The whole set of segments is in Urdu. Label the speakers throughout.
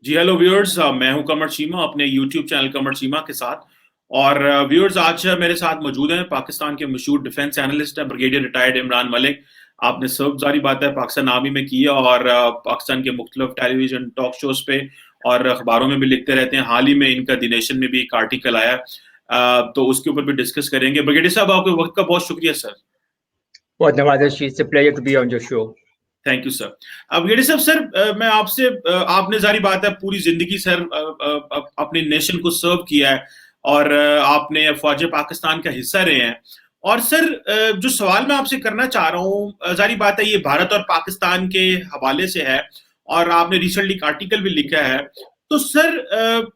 Speaker 1: جی ہیلو ویورز، میں ہوں کمر چیمہ اپنے یوٹیوب چینل کمر چیمہ کے ساتھ. اور ویورز آج میرے ساتھ موجود ہیں پاکستان کے مشہور ڈیفنس اینالسٹ ہیں بریگیڈیئر ریٹائرڈ عمران ملک. آپ نے سب ظاہری بات ہے پاکستان آرمی میں کی ہے اور پاکستان کے مختلف ٹیلی ویژن ٹاک شوز پہ اور اخباروں میں بھی لکھتے رہتے ہیں. حال ہی میں ان کا دی نیشن میں بھی ایک آرٹیکل آیا تو اس کے اوپر بھی ڈسکس کریں گے. بریگیڈیئر صاحب آپ کے وقت کا بہت شکریہ سر.
Speaker 2: بہت نوازش، it's a pleasure to be on your show.
Speaker 1: Thank you sir. اب گیڈی صاحب سر میں آپ سے آپ نے ظاہری بات ہے پوری زندگی سر اپنے نیشن کو سرو کیا ہے اور آپ نے فوج پاکستان کا حصہ رہے ہیں. اور سر جو سوال میں آپ سے کرنا چاہ رہا ہوں ظاہری بات ہے یہ بھارت اور پاکستان کے حوالے سے ہے اور آپ نے ریسنٹلی ایک آرٹیکل بھی لکھا ہے. تو سر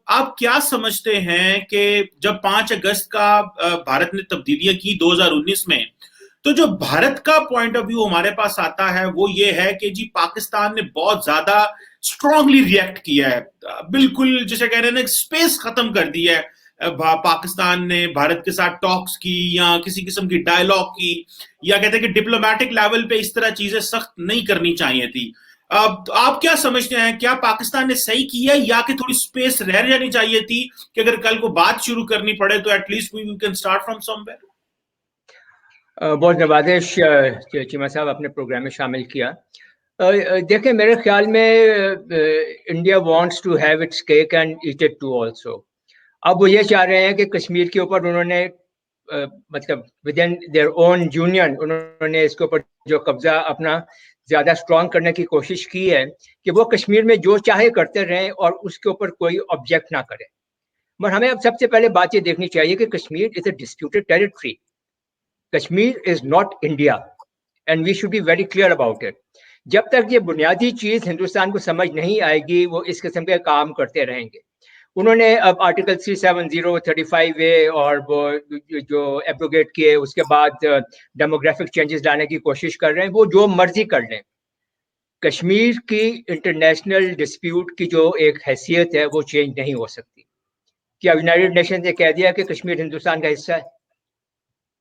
Speaker 1: آپ کیا سمجھتے ہیں کہ جب 5 اگست کا بھارت نے تبدیلیاں کی 2019 میں، تو جو بھارت کا پوائنٹ آف ویو ہمارے پاس آتا ہے وہ یہ ہے کہ جی پاکستان نے بہت زیادہ اسٹرانگلی ریئیکٹ کیا ہے، بالکل جسے کہہ رہے ہیں اسپیس ختم کر دی ہے. پاکستان نے بھارت کے ساتھ ٹاکس کی یا کسی قسم کی ڈائلاگ کی یا کہتے ہیں کہ ڈپلومیٹک لیول پہ اس طرح چیزیں سخت نہیں کرنی چاہیے تھی. آپ کیا سمجھتے ہیں، کیا پاکستان نے صحیح کیا یا کہ تھوڑی اسپیس رہ جانی چاہیے تھی کہ اگر کل کو بات شروع کرنی پڑے تو at least we can start from somewhere?
Speaker 2: بہت نوازش چیمہ صاحب اپنے پروگرام میں شامل کیا. دیکھیں میرے خیال میں India wants to have its cake and eat it too also. اب وہ یہ چاہ رہے ہیں کہ کشمیر کے اوپر انہوں نے مطلب within their own union انہوں نے اس کے اوپر جو قبضہ اپنا زیادہ اسٹرانگ کرنے کی کوشش کی ہے کہ وہ کشمیر میں جو چاہے کرتے رہیں اور اس کے اوپر کوئی آبجیکٹ نہ کرے. مگر ہمیں اب سب سے پہلے بات یہ دیکھنی چاہیے کہ Kashmir is a disputed territory. Kashmir is not India and we should be very clear about it. جب تک یہ بنیادی چیز ہندوستان کو سمجھ نہیں آئے گی وہ اس قسم کے کام کرتے رہیں گے. انہوں نے اب آرٹیکل 370-35A اور وہ جو ایبروگیٹ کیے اس کے بعد ڈیموگرافک چینجز لانے کی کوشش کر رہے ہیں، وہ جو مرضی کر لیں. کشمیر کی انٹرنیشنل ڈسپیوٹ کی جو ایک حیثیت ہے وہ چینج نہیں ہو سکتی. کیا یونائٹڈ نیشن نے کہہ دیا کہ کشمیر ہندوستان کا حصہ ہے؟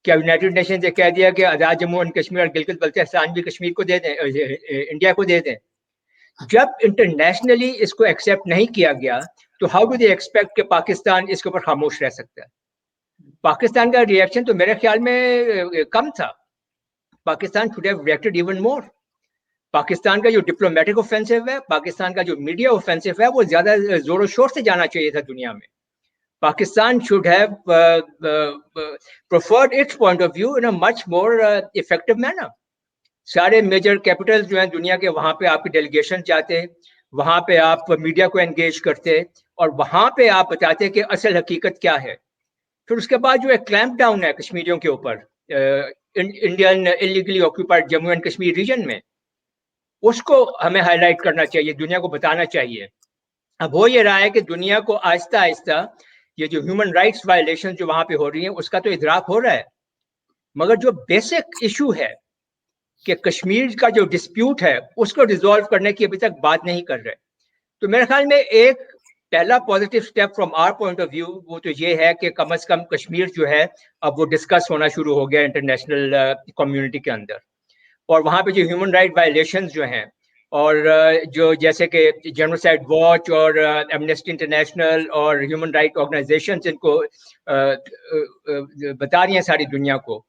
Speaker 2: کیا یونائٹڈ نیشن نے کہہ دیا کہ آزاد جموں اینڈ کشمیر اور گلگت بلتستان بھی کشمیر کو دے دیں، انڈیا کو دے دیں؟ جب انٹرنیشنلی اس کو ایکسیپٹ نہیں کیا گیا تو ہاؤ ڈو دے ایکسپیکٹ کہ پاکستان اس کے اوپر خاموش رہ سکتا ہے؟ پاکستان کا ری ایکشن تو میرے خیال میں کم تھا. Pakistan should have reacted even more. Pakistan کا جو ڈپلومیٹک اوفینسو ہے، پاکستان کا جو میڈیا اوفینسو ہے، وہ زیادہ زور و شور سے جانا چاہیے تھا دنیا میں. Pakistan should have preferred its point of view in a much more effective manner. سارے میجر کیپٹل جو ہیں دنیا کے، وہاں پہ آپ کی ڈیلیگیشن جاتے، وہاں پہ آپ میڈیا کو انگیج کرتے اور وہاں پہ آپ بتاتے کہ اصل حقیقت کیا ہے. پھر اس کے بعد جو ایک کلیمپ ڈاؤن ہے کشمیریوں کے اوپر Indian illegally occupied Jammu and Kashmir region میں، اس کو ہمیں ہائی لائٹ کرنا چاہیے، دنیا کو بتانا چاہیے. اب ہو یہ رہا ہے کہ دنیا کو آہستہ آہستہ یہ جو ہیومن رائٹس وائلیشن جو وہاں پہ ہو رہی ہیں اس کا تو ادراک ہو رہا ہے، مگر جو بیسک ایشو ہے کہ کشمیر کا جو ڈسپیوٹ ہے اس کو ریزالو کرنے کی ابھی تک بات نہیں کر رہے. تو میرے خیال میں ایک پہلا positive step from our point of view وہ تو یہ ہے کہ کم از کم کشمیر جو ہے اب وہ ڈسکس ہونا شروع ہو گیا انٹرنیشنل کمیونٹی کے اندر. اور وہاں پہ جو ہیومن رائٹ وائلیشنز جو ہیں اور جو جیسے کہ جینوسائڈ واچ اور ایمنسٹی انٹرنیشنل اور ہیومن رائٹ آرگنائزیشنز ان کو بتا رہی ہیں ساری دنیا کو،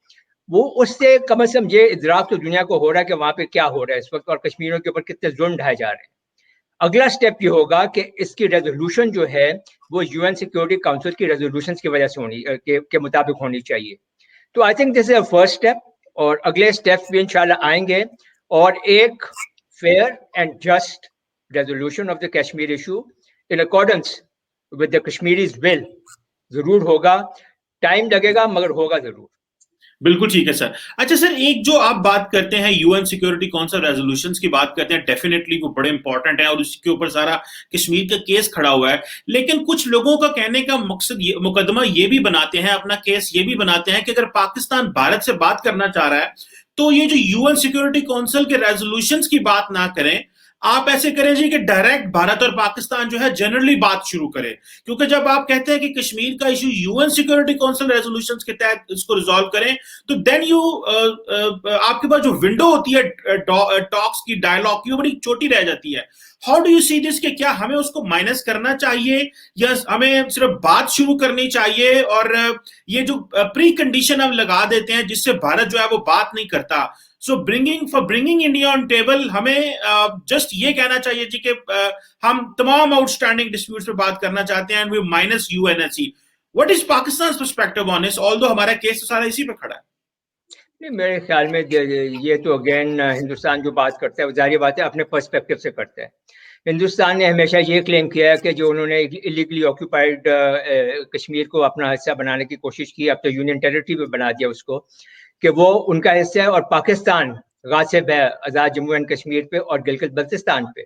Speaker 2: وہ اس سے کم از کم یہ ادراک تو دنیا کو ہو رہا ہے کہ وہاں پہ کیا ہو رہا ہے اس وقت اور کشمیریوں کے اوپر کتنے ظلم ڈھائے جا رہے ہیں. اگلا اسٹیپ یہ ہوگا کہ اس کی ریزولوشن جو ہے وہ یو این سیکورٹی کاؤنسل کی ریزولوشنز کی وجہ سے ہونی کے مطابق ہونی چاہیے. تو I think this is a first step اور اگلے اسٹیپس بھی انشاءاللہ آئیں گے اور ایک fair and just resolution of the Kashmir issue in accordance with the Kashmiris' will ضرور ہوگا. ٹائم لگے گا مگر ہوگا ضرور.
Speaker 1: بالکل ٹھیک ہے سر. اچھا سر، ایک جو آپ بات کرتے ہیں U N security council resolutions کی بات کرتے ہیں، ڈیفینیٹلی وہ بڑے امپورٹنٹ ہیں اور اس کے اوپر سارا کشمیر کا کیس کھڑا ہوا ہے. لیکن کچھ لوگوں کا کہنے کا مقدمہ یہ بھی بناتے ہیں، اپنا کیس یہ بھی بناتے ہیں کہ اگر پاکستان بھارت سے بات کرنا چاہ رہا ہے تو یہ جو یو این سیکورٹی کونسل کے ریزولوشنز کی بات نہ کریں، آپ ایسے کریں جی کہ ڈائریکٹ بھارت اور پاکستان جو ہے جنرلی بات شروع کرے. کیونکہ جب آپ کہتے ہیں کہ کشمیر کا issue U N security council resolutions کے تحت اس کو ریزالو کریں تو دین آپ کے پاس جو ونڈو ہوتی ہے ٹاکس کی، ڈائلاگ کی، وہ بڑی چھوٹی رہ جاتی ہے. ہاؤ ڈو یو سی دس کہ کیا ہمیں اس کو مائنس کرنا چاہیے یا ہمیں صرف بات شروع کرنی چاہیے, اور یہ جو پری کنڈیشن ہم لگا دیتے ہیں جس سے بھارت جو ہے وہ بات نہیں کرتا, سو برنگنگ انڈیا آن ٹیبل ہمیں جسٹ یہ کہنا چاہیے جی کہ ہم تمام آؤٹ اسٹینڈنگ ڈسپیوٹس پہ بات کرنا چاہتے ہیں, and we minus U N S C. What is Pakistan perspective on this, although ہمارا کیس تو سارا اسی پہ کھڑا ہے.
Speaker 2: نہیں, میرے خیال میں یہ تو اگین ہندوستان جو بات کرتا ہے وہ ظاہر بات ہے اپنے پرسپیکٹو سے کرتا ہے. ہندوستان نے ہمیشہ یہ کلیم کیا ہے کہ جو انہوں نے ایلیگلی آکوپائڈ کشمیر کو اپنا حصہ بنانے کی کوشش کی, اب تو یونین ٹیریٹری پہ بنا دیا اس کو, کہ وہ ان کا حصہ ہے, اور پاکستان غاصب ہے آزاد جموں اینڈ کشمیر پہ اور گلگت بلتستان پہ.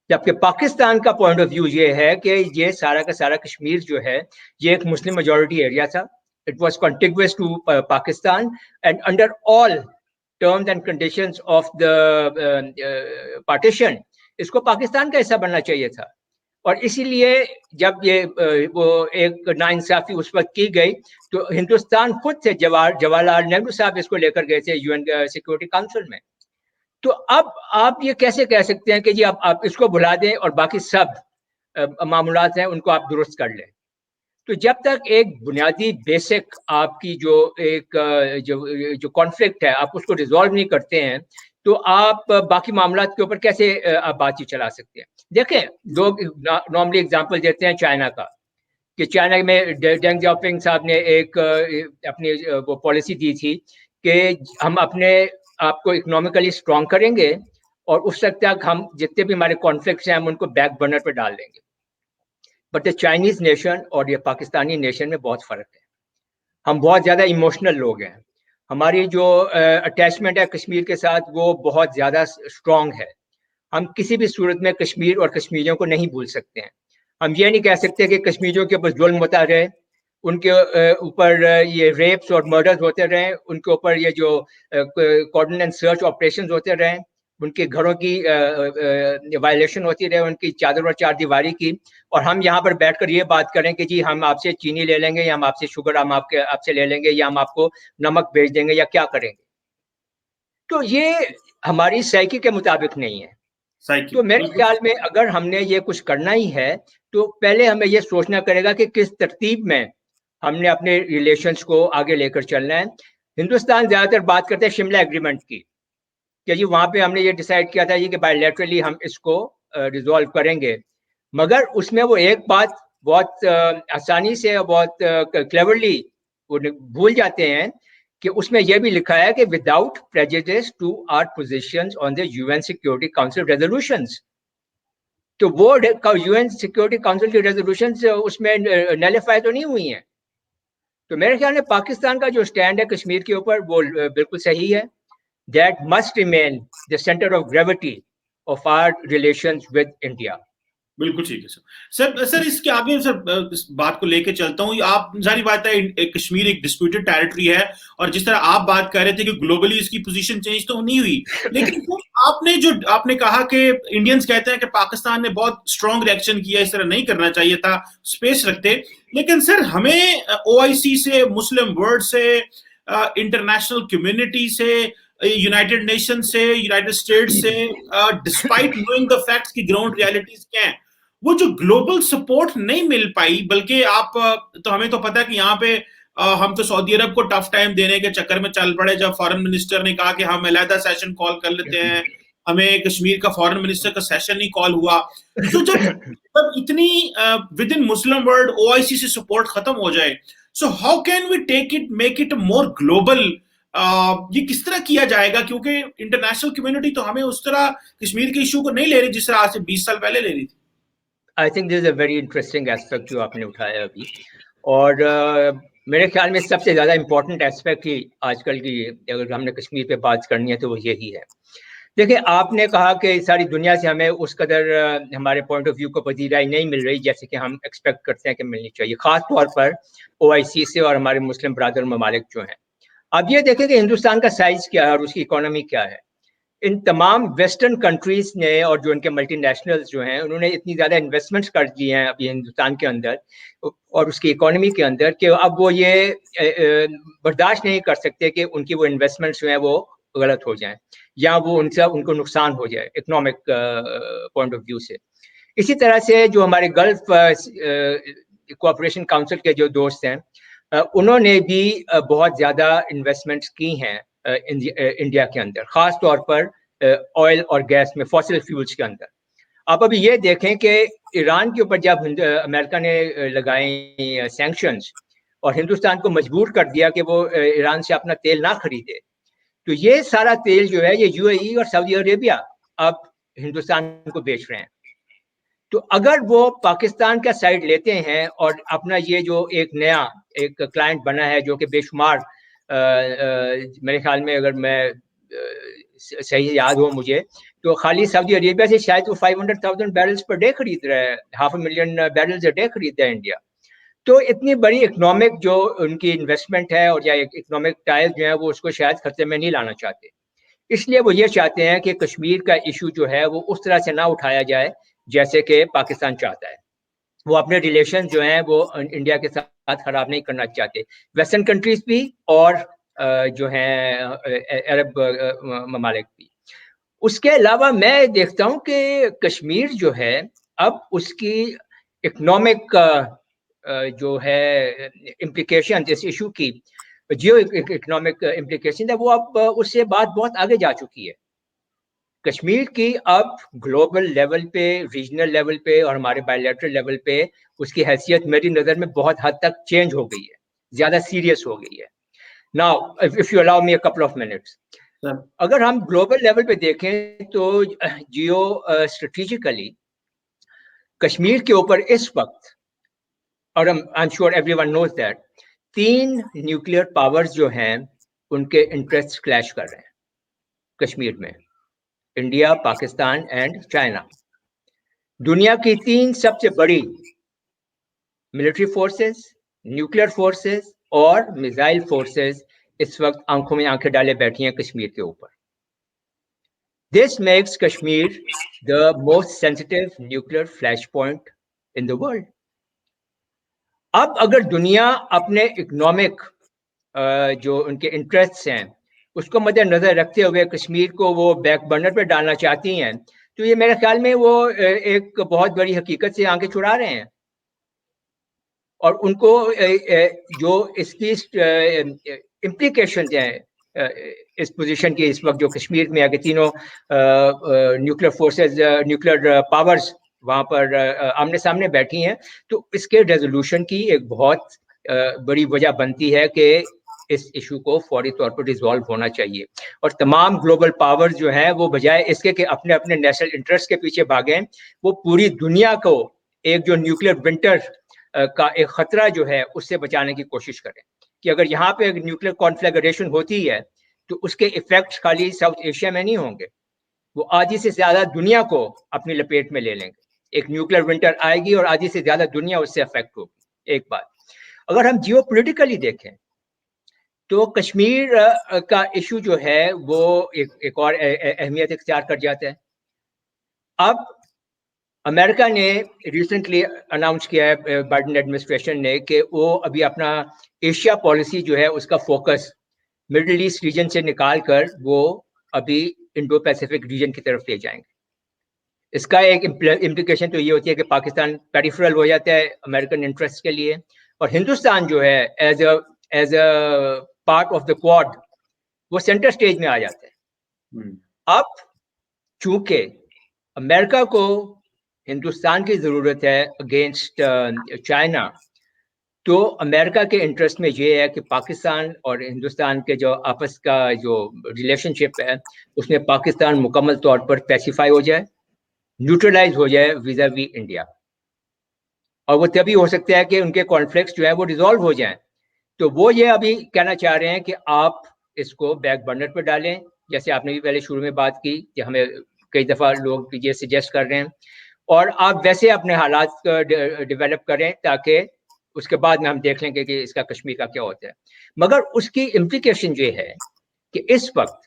Speaker 2: جبکہ پاکستان کا پوائنٹ آف ویو یہ ہے کہ یہ سارا کا سارا کشمیر جو ہے یہ ایک مسلم میجورٹی ایریا تھا. It was contiguous to Pakistan, and under all terms and conditions of the partition, اس کو پاکستان کا حصہ بننا چاہیے تھا. اور اسی لیے جب یہ وہ ایک ناانصافی اس وقت کی گئی تو ہندوستان خود سے جواہر لال نہرو صاحب اس کو لے کر گئے تھے یو این سیکورٹی کاؤنسل میں. تو اب آپ یہ کیسے کہہ سکتے ہیں کہ جی آپ اس کو بلا دیں اور باقی سب معاملات ہیں ان کو آپ درست کر لیں. تو جب تک ایک بنیادی بیسک آپ کی جو ایک جو کانفلکٹ ہے آپ اس کو ریزالو نہیں کرتے ہیں تو آپ باقی معاملات کے اوپر کیسے آپ بات چیت چلا سکتے ہیں. دیکھیں, لوگ نارملی اگزامپل دیتے ہیں چائنا کا, کہ چائنا میں ڈینگ جاؤپنگ صاحب نے ایک اپنی وہ پالیسی دی تھی کہ ہم اپنے آپ کو اکنامکلی اسٹرانگ کریں گے اور اس وقت تک ہم جتنے بھی ہمارے کانفلکٹس ہیں ہم ان کو بیک برنر پہ ڈال دیں گے. بٹ دا چائنیز نیشن اور یہ پاکستانی نیشن میں بہت فرق ہے. ہم بہت زیادہ ایموشنل لوگ ہیں, ہماری جو اٹیچمنٹ ہے کشمیر کے ساتھ وہ بہت زیادہ اسٹرانگ ہے. ہم کسی بھی صورت میں کشمیر اور کشمیریوں کو نہیں بھول سکتے ہیں. ہم یہ نہیں کہہ سکتے کہ کشمیریوں کے اوپر ظلم ہوتا رہے, ان کے اوپر یہ ریپس اور مرڈرز ہوتے رہیں, ان کے اوپر یہ جو کارڈن اینڈ سرچ آپریشنز ہوتے رہیں, ان کے گھروں کی وائلیشن ہوتی رہے, ان کی چادر اور چار دیواری کی, اور ہم یہاں پر بیٹھ کر یہ بات کریں کہ جی ہم آپ سے چینی لے لیں گے یا ہم آپ سے شوگر ہم آپ سے لے لیں گے یا ہم آپ کو نمک بھیج دیں گے یا کیا کریں گے. تو یہ ہماری سائیکی کے مطابق نہیں ہے. تو میرے خیال میں اگر ہم نے یہ کچھ کرنا ہی ہے تو پہلے ہمیں یہ سوچنا کرے گا کہ کس ترتیب میں ہم نے اپنے ریلیشنز کو آگے لے کر چلنا ہے. ہندوستان زیادہ تر بات کرتے ہیں شملہ ایگریمنٹ کی, کہ جی وہاں پہ ہم نے یہ ڈیسائیڈ کیا تھا کہ بائی لیٹرلی ہم اس کو ریزالو کریں گے, مگر اس میں وہ ایک بات بہت آسانی سے اور بہت کلیورلی وہ بھول جاتے ہیں کہ اس میں یہ بھی لکھا ہے کہ without prejudice to our positions on the U N security council resolutions. تو وہ یو این سیکورٹی کاؤنسل کی ریزولوشنز اس میں نیلیفائی تو نہیں ہوئی ہیں. تو میرے خیال میں پاکستان کا جو اسٹینڈ ہے کشمیر کے اوپر وہ بالکل صحیح ہے. That must remain the center of gravity of our relations with India.
Speaker 1: بالکل ٹھیک ہے سر اس کے آگے سر اس بات کو لے کے چلتا ہوں. آپ ظاہر بات ہے کشمیر ایک ڈسپیوٹڈ ٹیریٹری ہے, اور جس طرح آپ بات کر رہے تھے کہ گلوبلی اس کی پوزیشن چینج تو نہیں ہوئی, لیکن آپ نے کہا کہ انڈینز کہتے ہیں کہ پاکستان نے بہت اسٹرانگ ریئیکشن کیا, اس طرح نہیں کرنا چاہیے تھا, اسپیس رکھتے. لیکن سر ہمیں OIC سے, مسلم ورلڈ سے, انٹرنیشنل کمیونٹی سے, یونائٹڈ نیشن سے, یونائٹڈ اسٹیٹ سے, ڈسپائٹ نوئنگ دا فیکٹس کی گراؤنڈ ریالٹیز کیا ہیں, وہ جو گلوبل سپورٹ نہیں مل پائی, بلکہ آپ تو ہمیں تو پتا کہ یہاں پہ ہم تو سعودی عرب کو ٹف ٹائم دینے کے چکر میں چل پڑے, جب فارن منسٹر نے کہا کہ ہم علیحدہ سیشن کال کر لیتے ہیں, ہمیں کشمیر کا فارن منسٹر کا سیشن نہیں کال ہوا. تو جب اتنی within Muslim world OIC سے سپورٹ ختم ہو جائے, so how can we take it, make it more global, یہ کس طرح کیا جائے گا, کیونکہ انٹرنیشنل کمیونٹی تو ہمیں اس طرح کشمیر کے ایشو کو نہیں لے رہی جس طرح آج سے 20 سال پہلے لے رہی تھی.
Speaker 2: I think this is a very interesting aspect جو آپ نے اٹھایا ابھی, اور میرے خیال میں سب سے زیادہ امپورٹنٹ ایسپیکٹ ہی آج کل کی اگر ہم نے کشمیر پہ بات کرنی ہے تو وہ یہی ہے. دیکھیں, آپ نے کہا کہ ساری دنیا سے ہمیں اس قدر ہمارے پوائنٹ آف ویو کو پذیرائی نہیں مل رہی جیسے کہ ہم ایکسپیکٹ کرتے ہیں کہ ملنی چاہیے, خاص طور پر OIC سے اور ہمارے مسلم برادر ممالک جو ہیں. اب یہ دیکھیں کہ ہندوستان کا سائز کیا ہے اور اس کی اکانومی کیا ہے. ان تمام ویسٹرن کنٹریز نے اور جو ان کے ملٹی نیشنلز جو ہیں انہوں نے اتنی زیادہ انویسٹمنٹس کر دی ہیں ابھی ہندوستان کے اندر اور اس کی اکانومی کے اندر کہ اب وہ یہ برداشت نہیں کر سکتے کہ ان کی وہ انویسٹمنٹس جو ہیں وہ غلط ہو جائیں. یا وہ ان کو نقصان ہو جائے اکنامک پوائنٹ آف ویو سے. اسی طرح سے جو ہمارے گلف کوآپریشن کاؤنسل کے جو دوست ہیں انہوں نے بھی بہت زیادہ انویسٹمنٹس کی ہیں انڈیا کے اندر, خاص طور پر آئل اور گیس میں, فاسل فیولز کے اندر. آپ ابھی یہ دیکھیں کہ ایران کے اوپر جب امریکہ نے لگائیں سینکشنز اور ہندوستان کو مجبور کر دیا کہ وہ ایران سے اپنا تیل نہ خریدے, تو یہ سارا تیل جو ہے یہ یو اے ای اور سعودی عربیہ اب ہندوستان کو بیچ رہے ہیں. تو اگر وہ پاکستان کا سائڈ لیتے ہیں اور اپنا یہ جو ایک نیا ایک کلائنٹ بنا ہے جو کہ بے شمار میرے خیال میں اگر میں صحیح یاد ہو مجھے تو خالی سعودی عربیہ سے شاید وہ 500,000 بیرلز پر ڈے خرید رہا ہے, 500,000 بیرلز اے ڈے خرید رہا ہے انڈیا. تو اتنی بڑی اکنامک جو ان کی انویسٹمنٹ ہے اور یا اکنامک ٹائل جو ہے وہ اس کو شاید خطے میں نہیں لانا چاہتے. اس لیے وہ یہ چاہتے ہیں کہ کشمیر کا ایشو جو ہے وہ اس طرح سے نہ اٹھایا جائے جیسے کہ پاکستان چاہتا ہے. وہ اپنے ریلیشن جو ہیں وہ انڈیا کے ساتھ خراب نہیں کرنا چاہتے, ویسٹرن کنٹریز بھی اور جو ہیں عرب ممالک بھی. اس کے علاوہ میں دیکھتا ہوں کہ کشمیر جو ہے اب اس کی اکنامک جو ہے امپلیکیشن اس ایشو کی جیو اکنامک امپلیکیشن ہے وہ اب اس سے بات بہت آگے جا چکی ہے. کشمیر کی اب گلوبل لیول پہ, ریجنل لیول پہ اور ہمارے بائیلیٹرل لیول پہ اس کی حیثیت میری نظر میں بہت حد تک چینج ہو گئی ہے, زیادہ سیریس ہو گئی ہے. Now, if you allow me a couple of minutes. اگر ہم گلوبل لیول پہ دیکھیں تو جیو اسٹریٹجیکلی کشمیر کے اوپر اس وقت, اور I'm sure everyone knows that, 3 nuclear powers جو ہیں ان کے انٹرسٹ کلیش کر رہے ہیں کشمیر میں, انڈیا, پاکستان اینڈ چائنا. دنیا کی 3 سب سے بڑی ملٹری فورسز, نیوکلیئر فورسز اور میزائل فورسز اس وقت آنکھوں میں آنکھیں ڈالے بیٹھی ہیں کشمیر کے اوپر. This makes Kashmir the most sensitive nuclear flashpoint in the world. اب اگر دنیا اپنے اکنامک جو ان کے انٹرسٹ ہیں اس کو مد نظر رکھتے ہوئے کشمیر کو وہ بیک برنر پہ ڈالنا چاہتی ہیں تو یہ میرے خیال میں وہ ایک بہت بڑی حقیقت سے آنکھیں چھڑا رہے ہیں. اور ان کو جو اس کی امپلیکیشنز ہیں اس پوزیشن کی اس وقت جو کشمیر میں ہے کہ تینوں نیوکلیئر فورسز, نیوکلیئر پاورز وہاں پر آمنے سامنے بیٹھی ہیں, تو اس کے ریزولوشن کی ایک بہت بڑی وجہ بنتی ہے کہ اس ایشو کو فوری طور پر ریزالو ہونا چاہیے. اور تمام گلوبل پاورز جو ہیں وہ بجائے اس کے کہ اپنے اپنے نیشنل انٹرسٹ کے پیچھے بھاگیں, وہ پوری دنیا کو ایک جو نیوکلیئر ونٹر کا ایک خطرہ جو ہے اس سے بچانے کی کوشش کریں کہ اگر یہاں پہ ایک نیوکلیئر کانفلیگریشن ہوتی ہے تو اس کے ایفیکٹ خالی ساؤتھ ایشیا میں نہیں ہوں گے, وہ آدھی سے زیادہ دنیا کو اپنی لپیٹ میں لے لیں گے. ایک نیوکلیئر ونٹر آئے گی اور آدھی سے زیادہ دنیا اس سے افیکٹ ہوگی. ایک بات. اگر ہم جیو پولیٹیکلی دیکھیں تو کشمیر کا ایشو جو ہے وہ ایک اور اہمیت اختیار کر جاتا ہے. اب امریکہ نے ریسنٹلی اناؤنس کیا ہے بائیڈن ایڈمنسٹریشن نے کہ وہ ابھی اپنا ایشیا پالیسی جو ہے اس کا فوکس مڈل ایسٹ ریجن سے نکال کر وہ ابھی انڈو پیسیفک ریجن کی طرف لے جائیں گے. اس کا ایک امپلیکیشن تو یہ ہوتی ہے کہ پاکستان پیریفرل ہو جاتا ہے امریکن انٹرسٹ کے لیے, اور ہندوستان جو ہے as a part of the Quad وہ سینٹر سٹیج میں آ جاتا ہے. اب چونکہ امریکہ کو ہندوستان کی ضرورت ہے اگینسٹ چائنا, تو امریکہ کے انٹرسٹ میں یہ ہے کہ پاکستان اور ہندوستان کے جو آپس کا جو ریلیشن شپ ہے اس میں پاکستان مکمل طور پر پیسیفائی ہو جائے, نیوٹرلائز ہو جائے ویزا وی انڈیا, اور وہ تبھی ہو سکتا ہے کہ ان کے کانفلکٹس جو ہے وہ ریزالو ہو جائیں. تو وہ یہ ابھی کہنا چاہ رہے ہیں کہ آپ اس کو بیک برنر پہ ڈالیں, جیسے آپ نے بھی پہلے شروع میں بات کی کہ ہمیں کئی دفعہ لوگ یہ سجیسٹ کر رہے ہیں, اور آپ ویسے اپنے حالات ڈیولپ کریں تاکہ اس کے بعد میں ہم دیکھ لیں گے کہ اس کا کشمیر کا کیا ہوتا ہے. مگر اس کی امپلیکیشن یہ ہے کہ اس وقت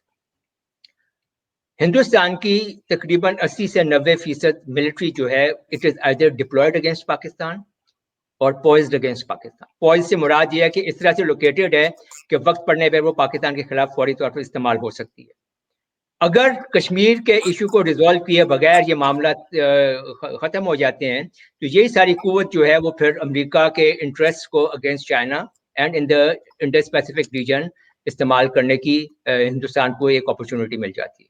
Speaker 2: ہندوستان کی تقریباً 80 سے 90% ملٹری جو ہے it is either deployed against Pakistan اور پوائزڈ اگینسٹ پاکستان. پوائز سے مراد یہ ہے کہ اس طرح سے لوکیٹڈ ہے کہ وقت پڑنے پہ وہ پاکستان کے خلاف فوری طور پر استعمال ہو سکتی ہے. اگر کشمیر کے ایشو کو ریزالو کیے بغیر یہ معاملات ختم ہو جاتے ہیں تو یہی ساری قوت جو ہے وہ پھر امریکہ کے انٹرسٹ کو against China and in the Indo Pacific region استعمال کرنے کی ہندوستان کو ایک اپرچونٹی مل جاتی ہے.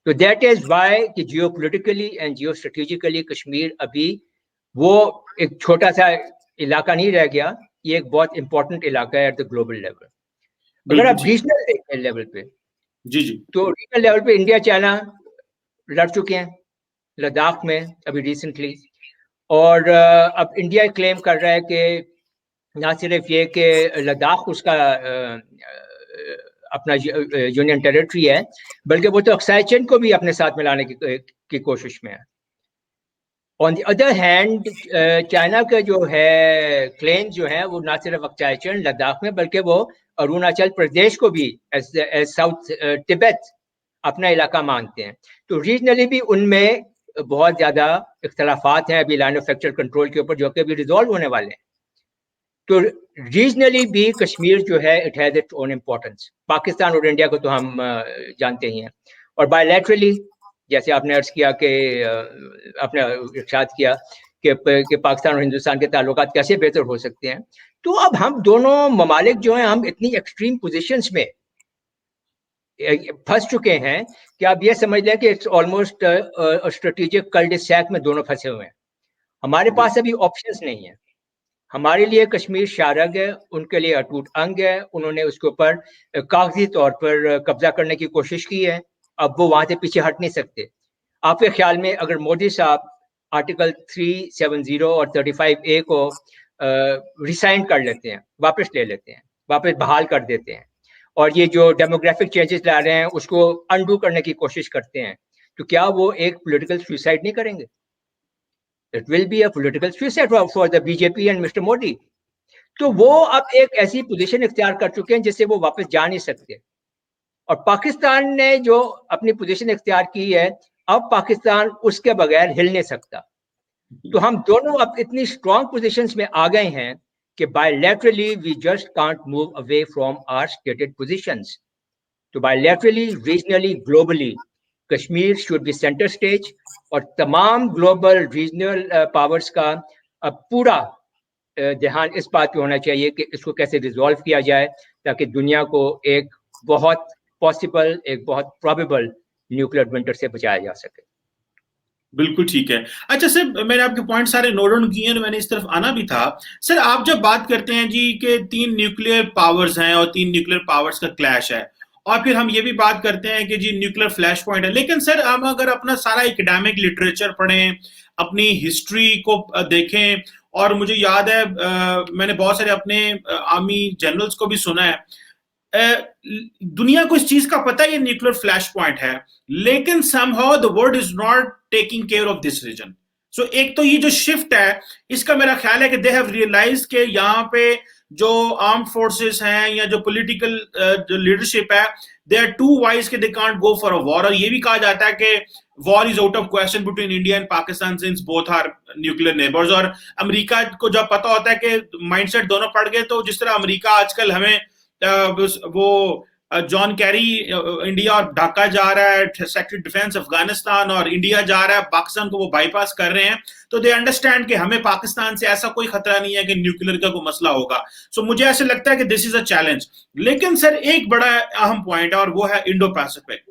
Speaker 2: تو دیٹ از وائی کہ geopolitically and geostrategically Kashmir ابھی وہ ایک چھوٹا سا علاقہ نہیں رہ گیا, یہ ایک بہت امپورٹنٹ علاقہ ہے ایٹ دا گلوبل لیول. اگر آپ ریجنل لیول پہ
Speaker 1: جی جی
Speaker 2: تو ریجنل لیول پہ انڈیا چائنا لڑ چکے ہیں لداخ میں ابھی ریسنٹلی, اور اب انڈیا کلیم کر رہا ہے کہ نہ صرف یہ کہ لداخ اس کا اپنا یونین ٹیریٹری ہے, بلکہ وہ تو اکسائی چین کو بھی اپنے ساتھ ملانے کی کوشش میں ہے. آن دی ادر ہینڈ چائنا کا جو ہے کلیم جو ہے وہ نہ صرف اکسائی چین لداخ میں بلکہ وہ اروناچل پردیش کو بھی ساؤتھ ٹبت اپنا علاقہ مانتے ہیں. تو ریجنلی بھی ان میں بہت زیادہ اختلافات ہیں ابھی لائن آف فیکچر کنٹرول کے اوپر, جو کہ ابھی ریزالو ہونے والے ہیں. تو ریجنلی بھی کشمیر جو ہے it has its own importance. Pakistan اور انڈیا کو تو ہم جانتے ہی ہیں, اور بائی لیٹرلی جیسے آپ نے عرض کیا کہ آپ نے ارشاد کیا کہ پاکستان اور ہندوستان کے تعلقات کیسے بہتر ہو سکتے ہیں. تو اب ہم دونوں ممالک جو ہیں ہم اتنی ایکسٹریم پوزیشنز میں پھنس چکے ہیں کہ آپ یہ سمجھ لیں کہ اٹس آلموسٹ اسٹریٹجک کل ڈس سیک میں دونوں پھنسے ہوئے ہیں. ہمارے پاس ابھی آپشنز نہیں ہیں. ہمارے لیے کشمیر شارگ ہے, ان کے لیے اٹوٹ انگ ہے. انہوں نے اس کے اوپر کاغذی طور پر قبضہ کرنے کی کوشش کی ہے, اب وہ وہاں سے پیچھے ہٹ نہیں سکتے. آپ کے خیال میں اگر مودی صاحب آرٹیکل 370 اور 35A کو ریسائن کر لیتے ہیں, واپس لے لیتے ہیں, واپس بحال کر دیتے ہیں, اور یہ جو ڈیموگرافک چینجز لا رہے ہیں اس کو انڈو کرنے کی کوشش کرتے ہیں, تو کیا وہ ایک پولیٹیکل سوئسائڈ نہیں کریں گے؟ It will be a political suicide for the BJP and Mr. Modi. تو وہ اب ایک ایسی پوزیشن اختیار کر چکے ہیں جس سے وہ واپس جا نہیں سکتے, اور پاکستان نے جو اپنی پوزیشن اختیار کی ہے اب پاکستان اس کے بغیر ہل نہیں سکتا. تو ہم دونوں اب اتنی اسٹرانگ پوزیشنز میں آ گئے ہیں کہ bilaterally we just can't move away from our stated positions. تو bilaterally regionally globally Kashmir should be centre stage, اور تمام گلوبل ریجنل پاورز کا پورا دھیان اس بات پہ ہونا چاہیے کہ اس کو کیسے ریزالو کیا جائے تاکہ دنیا کو ایک بہت پاسبل, ایک بہت پرابیبل نیوکلیئر ونٹر سے بچایا جا سکے.
Speaker 1: بالکل ٹھیک ہے. اچھا سر, میں نے آپ کے پوائنٹ سارے نوٹ ڈاؤن کیے ہیں, میں نے اس طرف آنا بھی تھا. سر آپ جب بات کرتے ہیں جی کہ 3 نیوکلیئر پاورز ہیں اور 3 نیوکلیئر پاورز کا کلیش ہے, اور پھر ہم یہ بھی بات کرتے ہیں کہ جی نیوکلیئر فلیش پوائنٹ ہے, لیکن سر ہم اگر اپنا سارا اکیڈیمک لٹریچر پڑھیں, اپنی ہسٹری کو دیکھیں, اور مجھے یاد ہے میں نے بہت سارے اپنے آرمی جنرلز کو بھی سنا ہے, دنیا کو اس چیز کا پتہ ہے یہ نیوکلیئر فلیش پوائنٹ ہے, لیکن somehow the world is not taking care of this region. So ایک تو یہ جو شفٹ ہے اس کا میرا خیال ہے کہ they have realized کہ یہاں پہ جو آرمڈ فورسز ہیں یا جو پولیٹیکل جو لیڈرشپ ہے they are too wise کہ they can't go for a war. اور یہ بھی کہا جاتا ہے کہ war is out of question between India and Pakistan since both are nuclear neighbors. اور امریکہ کو جب پتا ہوتا ہے کہ مائنڈ سیٹ دونوں پڑ گئے, تو جس طرح امریکہ آج کل ہمیں وہ جان کیری انڈیا اور ڈھاکہ جا رہا ہے, سیکرٹری ڈیفینس افغانستان, اور انڈیا جا رہا ہے پاکستان کو وہ بائی پاس کر رہے ہیں, تو دے انڈرسٹینڈ کہ ہمیں پاکستان سے ایسا کوئی خطرہ نہیں ہے کہ نیوکلیر کا کوئی مسئلہ ہوگا. سو مجھے ایسے لگتا ہے کہ دس از اے چیلنج. لیکن سر ایک بڑا اہم پوائنٹ ہے اور وہ ہے انڈو پیسفک.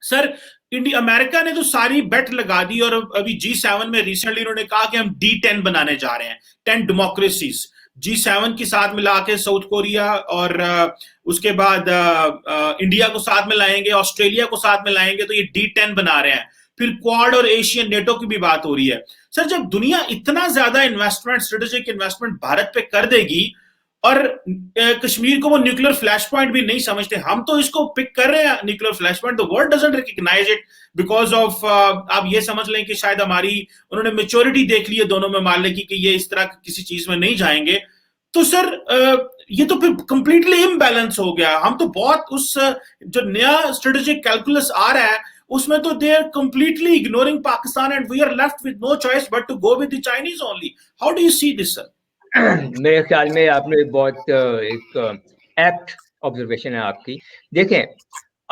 Speaker 1: سر امریکہ نے تو ساری بیٹ لگا دی, اور ابھی G7 میں ریسنٹلی انہوں نے کہا کہ ہم D10 بنانے جا رہے ہیں, 10 ڈیموکریسیز, G7 کی ساتھ ملا کے ساؤتھ کوریا, اور اس کے بعد انڈیا کو ساتھ میں لائیں گے, آسٹریلیا کو ساتھ میں لائیں گے, تو یہ D10 بنا رہے ہیں. پھر کوارڈ اور ایشین نیٹو کی بھی بات ہو رہی ہے. سر جب دنیا اتنا زیادہ انویسٹمنٹ, اسٹریٹجک انویسٹمنٹ بھارت پہ کر دے گی, اور کشمیر کو وہ نیوکلیر فلیش پوائنٹ بھی نہیں سمجھتے, ہم تو اس کو پک کر رہے ہیں nuclear flashpoint, the world doesn't recognize it because of آپ یہ سمجھ لیں کہ شاید ہماری انہوں نے میچورٹی دیکھ لی ہے دونوں ممالک کی کہ یہ اس طرح کسی چیز میں نہیں جائیں گے. تو سر یہ تو پھر کمپلیٹلی امبیلنس ہو گیا. ہم تو بہت اس جو نیا اسٹریٹجک کیلکولس آ رہا ہے اس میں تو they are completely ignoring Pakistan and we are left with no choice but to go with the Chinese only. How do you see this, sir?
Speaker 2: میرے خیال میں آپ نے بہت ایک ایپٹ آبزرویشن ہے آپ کی. دیکھیں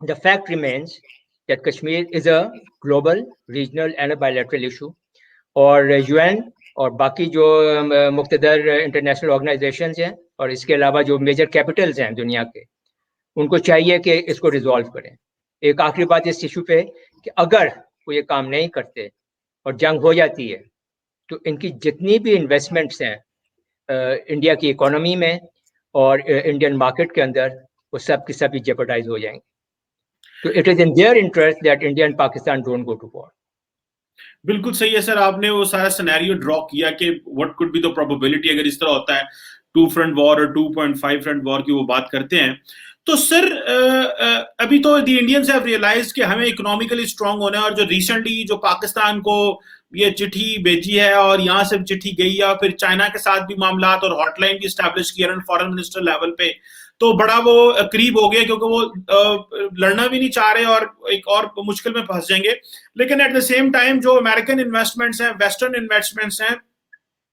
Speaker 2: the fact remains that Kashmir is a global, regional and a bilateral issue. اور UN اور باقی جو مقتدر انٹرنیشنل آرگنائزیشنز ہیں اور اس کے علاوہ جو میجر کیپٹلز ہیں دنیا کے, ان کو چاہیے کہ اس کو ریزالو کریں. ایک آخری بات اس ایشو پہ کہ اگر وہ یہ کام نہیں کرتے اور جنگ ہو جاتی ہے تو ان کی جتنی بھی انویسٹمنٹس ہیں انڈیا کی اکانومی میں اور انڈین مارکیٹ کے اندر, وہ سب کی سب جیپرڈائز ہو جائیں گے. تو it is in their interest that India and Pakistan don't go to war.
Speaker 1: بالکل صحیح ہے سر, آپ نے وہ سارا سینیریو ڈرا کیا کہ what could be the probability اگر اس طرح ہوتا ہے 2 front war اور 2.5 front war کی وہ بات کرتے ہیں. تو سر ابھی تو دی انڈینز ہیو ریئلائز کہ ہمیں اکنامکلی اسٹرانگ ہونا ہے, اور جو ریسنٹلی جو پاکستان کو یہ چٹھی بھیجی ہے اور یہاں سے چٹھی گئی ہے, اور پھر چائنا کے ساتھ بھی معاملات اور ہاٹ لائن بھی اسٹیبلش کیا فارن منسٹر لیول پہ, تو بڑا وہ قریب ہو گیا کیونکہ وہ لڑنا بھی نہیں چاہ رہے اور ایک اور مشکل میں پھنس جائیں گے. لیکن ایٹ دا سیم ٹائم جو امریکن انویسٹمنٹس ہیں, ویسٹرن انویسٹمنٹس ہیں,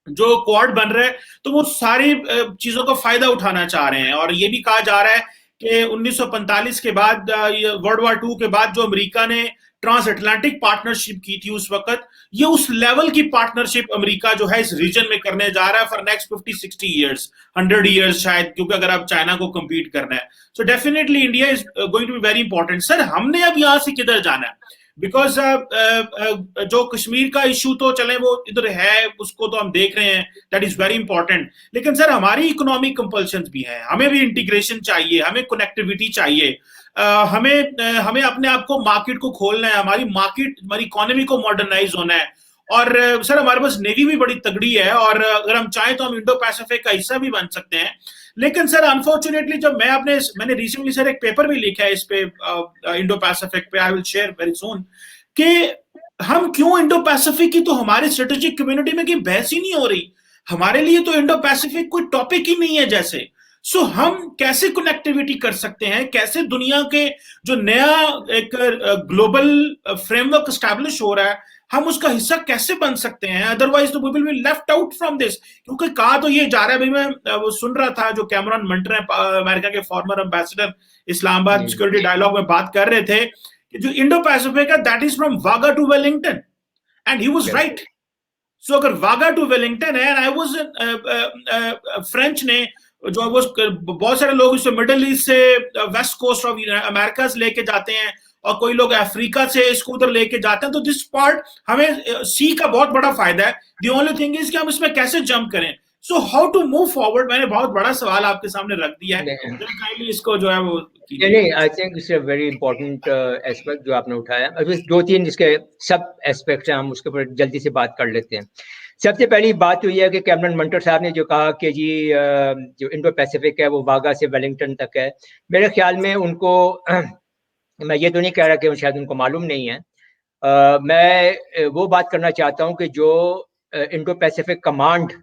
Speaker 1: جو کوارڈ بن رہے ہیں, تو وہ ساری چیزوں کا فائدہ اٹھانا چاہ رہے ہیں. اور یہ بھی کہا جا رہا ہے کہ 1945 کے بعد, ورلڈ وار 2 کے بعد جو امریکہ نے ٹرانس اٹلانٹک پارٹنرشپ کی تھی اس وقت, یہ اس لیول کی پارٹنرشپ امریکہ جو ہے اس ریجن میں کرنے جا رہا ہے فار نیکسٹ 50-60 ایئرس, 100 ایئرس شاید, کیونکہ اگر آپ چائنا کو کمپیٹ کرنا ہے. So definitely India is going to be very important. Sir ہم نے اب یہاں سے کدھر جانا ہے؟ بیکاز جو کشمیر کا ایشو تو چلیں وہ ادھر ہے, اس کو تو ہم دیکھ رہے ہیں, دیٹ از ویری امپورٹنٹ. لیکن سر ہماری اکنامک کمپلشنز بھی ہیں, ہمیں بھی انٹیگریشن چاہیے, ہمیں کنیکٹیوٹی چاہیے, ہمیں اپنے آپ کو مارکیٹ کو کھولنا ہے, ہماری مارکیٹ, ہماری اکانومی کو ماڈرنائز ہونا ہے. اور سر ہمارے پاس نیوی بھی بڑی تگڑی ہے, اور اگر ہم چاہیں تو ہم انڈو پیسیفک کا حصہ بھی بن سکتے ہیں. لیکن سر انفارچونیٹلی جب میں نے ریسنٹلی سر ایک پیپر بھی لکھا ہے اس پہ انڈو پیسیفک پہ, آئی ول شیئر ویری سون, کہ ہم کیوں انڈو پیسیفک کی تو ہمارے اسٹریٹجک کمیونٹی میں کوئی بحث ہی نہیں ہو رہی. ہمارے لیے تو انڈو پیسیفک کوئی ٹاپک ہی نہیں ہے جیسے. سو ہم کیسے کنیکٹیوٹی کر سکتے ہیں, کیسے دنیا کے جو نیا ایک گلوبل فریم ورک اسٹیبلش ہو رہا ہے ہم اس کا حصہ کیسے بن سکتے ہیں؟ ادروائز تو we will be left out from this. کیونکہ کہا تو یہ جا رہا ہے, بھائی میں وہ سن رہا تھا جو کیمرون منٹر ہیں امریکہ کے فارمر امبیسڈر, اسلام آباد سیکورٹی ڈائلاگ میں بات کر رہے تھے کہ جو انڈو پیسیفک ہے that is from Wagah to Wellington, and he was right. So اگر واگا ٹو ویلنگٹن ہے, آئی واز فرینچ نے جو بہت سارے لوگ اس مڈل ایسٹ سے ویسٹ کوسٹ آف امریکہ سے لے کے جاتے ہیں, اور کوئی لوگ افریقہ سے اس کو ادھر لے کے جاتے ہیں, تو دس پارٹ ہمیں سی کا بہت بڑا فائدہ ہے. دی اونلی تھنگ از کہ ہم اس میں کیسے جمپ کریں. So how to move forward. میں نے بہت بڑا سوال آپ کے سامنے رکھ دیا ہے, اس کو جو ہے وہ
Speaker 2: نہیں, I think it's a very important aspect جو آپ نے اٹھایا. ابھی 2-3 اس کے سب ایسپیکٹس ہیں, ہم اس کے اوپر جلدی سے بات کر لیتے ہیں. سب سے پہلی بات تو یہ ہے کہ کیمرون منٹر صاحب نے جو کہا کہ جی جو انڈو پیسیفک ہے وہ واگا سے ویلنگٹن تک ہے, میرے خیال میں ان کو, میں یہ تو نہیں کہہ رہا کہ شاید ان کو معلوم نہیں ہے, میں وہ بات کرنا چاہتا ہوں کہ جو انڈو پیسیفک کمانڈ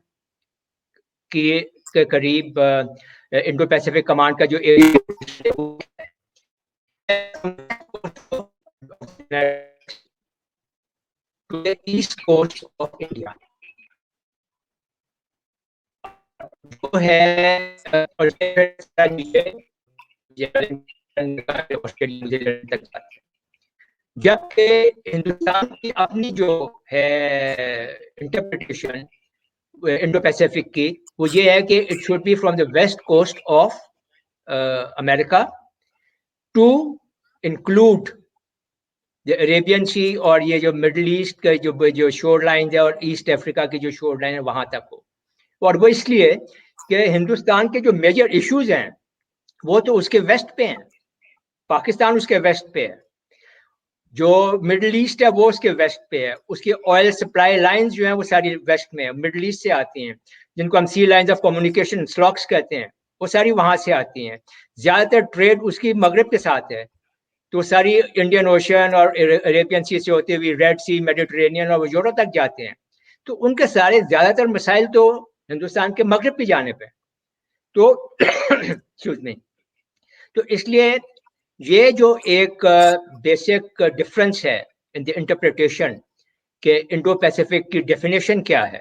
Speaker 2: کے قریب انڈو پیسیفک کمانڈ کا جو ایسٹ کوسٹ آف انڈیا جو ہے, جبکہ ہندوستان کی اپنی جو ہے انٹرپریٹیشن انڈو پیسیفک کی وہ یہ ہے کہ it should be from the west coast of America to include Arabian sea, اور یہ جو مڈل ایسٹ کا جو شور لائن ہے اور ایسٹ افریقہ کی جو شور لائن ہے وہاں تک ہو. اور وہ اس لیے کہ ہندوستان کے جو میجر ایشوز ہیں وہ تو اس کے ویسٹ پہ ہیں, پاکستان اس کے ویسٹ پہ ہے, جو مڈل ایسٹ ہے وہ اس کے ویسٹ پہ ہے, اس کی آئل سپلائی لائنز جو ہیں وہ ساری ویسٹ میں ہیں, مڈل ایسٹ سے آتی ہیں, جن کو ہم سی لائنز آف کمیونیکیشن سلاکس کہتے ہیں, وہ ساری وہاں سے آتی ہیں. زیادہ تر ٹریڈ اس کی مغرب کے ساتھ ہے, تو ساری انڈین اوشین اور عریبین سی سے ہوتے ہوئے ریڈ سی, میڈیٹرینین اور وہ یورپ تک جاتے ہیں. تو ان کے سارے زیادہ تر مسائل تو ہندوستان کے مغرب کی جانب ہے. تو تو اس لیے یہ جو ایک بیسک ڈفرنس ہے ان دی انٹرپریٹیشن کہ انڈو پیسیفک کی ڈیفینیشن کیا ہے,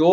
Speaker 2: 2